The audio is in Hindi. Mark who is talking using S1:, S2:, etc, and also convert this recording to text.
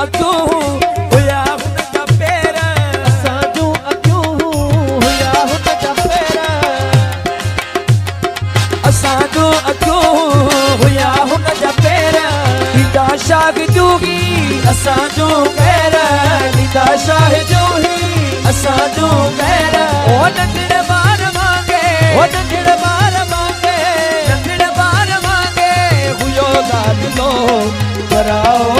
S1: अॻियो हुया हुन जा पेर
S2: असांजो अॻियो हुया हुन जा पेर
S1: असांजो अॻियो हुया हुन जा पेर ॾींदा शाह जोगी असांजो पैर ॾींदा शाह जोगी असांजो पैर